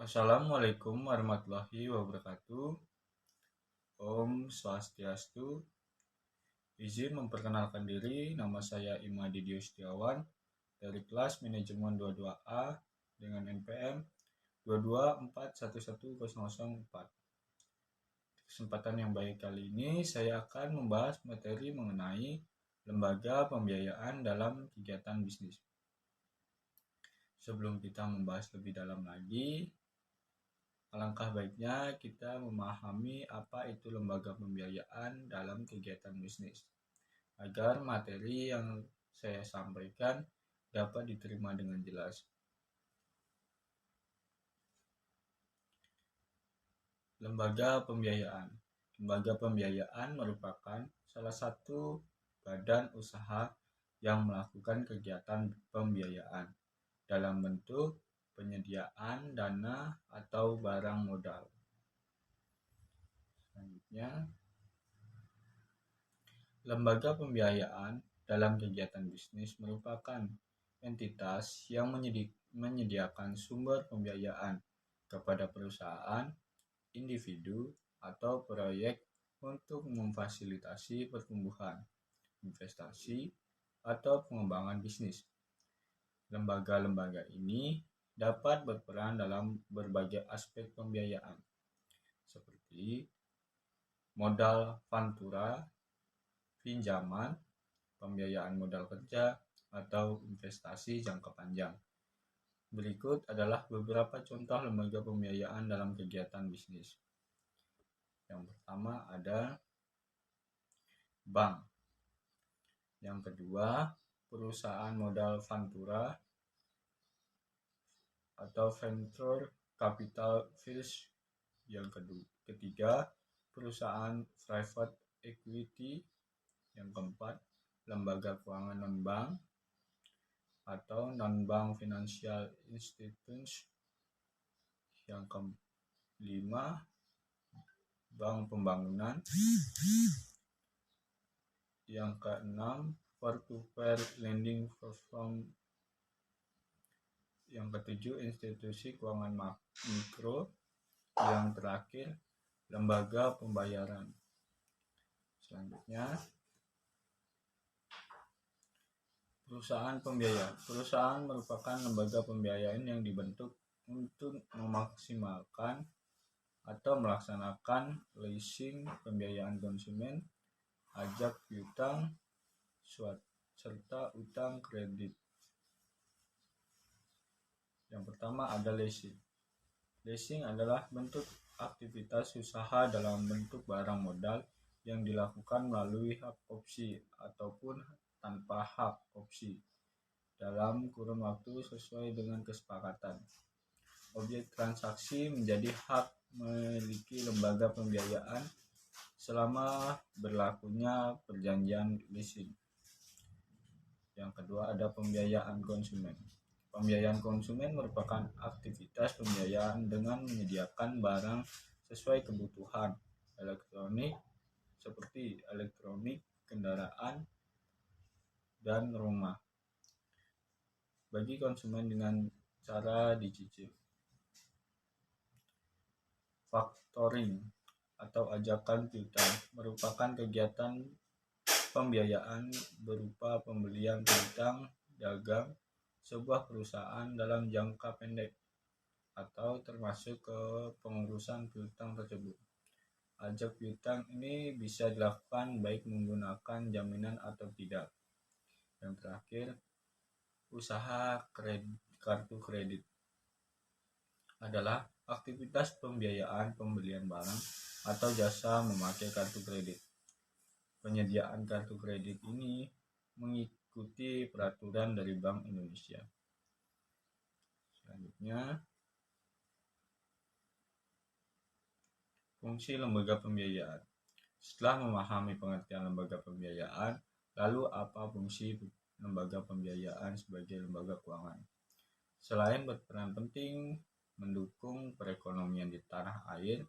Assalamualaikum warahmatullahi wabarakatuh. Om Swastiastu. Izin memperkenalkan diri, nama saya Imadi Setiawan dari kelas manajemen 22A dengan NPM 224111004. Kesempatan yang baik kali ini saya akan membahas materi mengenai lembaga pembiayaan dalam kegiatan bisnis. Sebelum kita membahas lebih dalam lagi, alangkah baiknya kita memahami apa itu lembaga pembiayaan dalam kegiatan bisnis, agar materi yang saya sampaikan dapat diterima dengan jelas. Lembaga pembiayaan. Lembaga pembiayaan merupakan salah satu badan usaha yang melakukan kegiatan pembiayaan dalam bentuk penyediaan dana atau barang modal. Selanjutnya, lembaga pembiayaan dalam kegiatan bisnis merupakan entitas yang menyediakan sumber pembiayaan kepada perusahaan, individu, atau proyek untuk memfasilitasi pertumbuhan, investasi, atau pengembangan bisnis. Lembaga-lembaga ini dapat berperan dalam berbagai aspek pembiayaan, seperti modal vantura, pinjaman, pembiayaan modal kerja, atau investasi jangka panjang. Berikut adalah beberapa contoh lembaga pembiayaan dalam kegiatan bisnis. Yang pertama ada bank. Yang kedua, perusahaan modal vantura atau venture capital funds. Yang ketiga, perusahaan private equity. Yang keempat, lembaga keuangan non-bank atau non-bank financial institutions. Yang kelima, bank pembangunan. Yang keenam, peer-to-peer lending platform. Yang ketujuh, institusi keuangan mikro. Yang terakhir, lembaga pembayaran. Selanjutnya, perusahaan pembiayaan. Perusahaan merupakan lembaga pembiayaan yang dibentuk untuk memaksimalkan atau melaksanakan leasing, pembiayaan konsumen, ajak piutang, serta utang kredit. Yang pertama ada leasing. Leasing adalah bentuk aktivitas usaha dalam bentuk barang modal yang dilakukan melalui hak opsi ataupun tanpa hak opsi dalam kurun waktu sesuai dengan kesepakatan. Objek transaksi menjadi hak memiliki lembaga pembiayaan selama berlakunya perjanjian leasing. Yang kedua ada pembiayaan konsumen. Pembiayaan konsumen merupakan aktivitas pembiayaan dengan menyediakan barang sesuai kebutuhan elektronik seperti elektronik, kendaraan, dan rumah bagi konsumen dengan cara dicicil. Factoring atau ajakan piutang merupakan kegiatan pembiayaan berupa pembelian piutang dagang sebuah perusahaan dalam jangka pendek atau termasuk ke pengurusan piutang tersebut. Ajak piutang ini bisa dilakukan baik menggunakan jaminan atau tidak. Yang terakhir, usaha kartu kredit adalah aktivitas pembiayaan pembelian barang atau jasa memakai kartu kredit. Penyediaan kartu kredit ini mengikuti peraturan dari Bank Indonesia. Selanjutnya, fungsi lembaga pembiayaan. Setelah memahami pengertian lembaga pembiayaan, lalu apa fungsi lembaga pembiayaan sebagai lembaga keuangan? Selain berperan penting mendukung perekonomian di tanah air,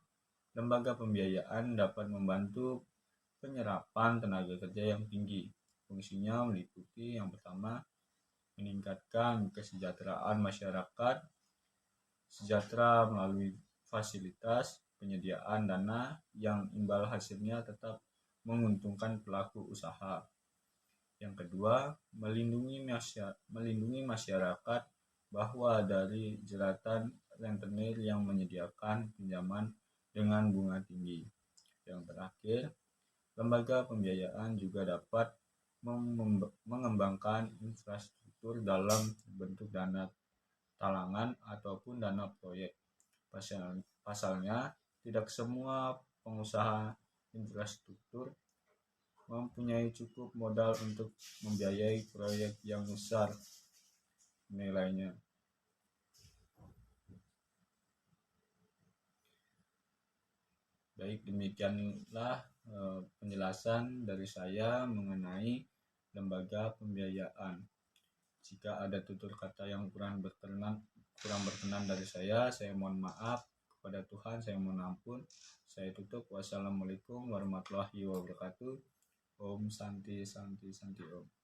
lembaga pembiayaan dapat membantu penyerapan tenaga kerja yang tinggi. Fungsinya meliputi yang pertama, meningkatkan kesejahteraan masyarakat sejahtera melalui fasilitas penyediaan dana yang imbal hasilnya tetap menguntungkan pelaku usaha. Yang kedua, melindungi masyarakat bahwa dari jeratan rentenir yang menyediakan pinjaman dengan bunga tinggi. Yang terakhir, lembaga pembiayaan juga dapat mengembangkan infrastruktur dalam bentuk dana talangan ataupun dana proyek. Pasalnya, tidak semua pengusaha infrastruktur mempunyai cukup modal untuk membiayai proyek yang besar nilainya. Baik, demikianlah penjelasan dari saya mengenai lembaga pembiayaan. Jika ada tutur kata yang kurang berkenan dari saya mohon maaf. Kepada Tuhan saya mohon ampun. Saya tutup. Wassalamualaikum warahmatullahi wabarakatuh. Om Santi Santi Santi Om.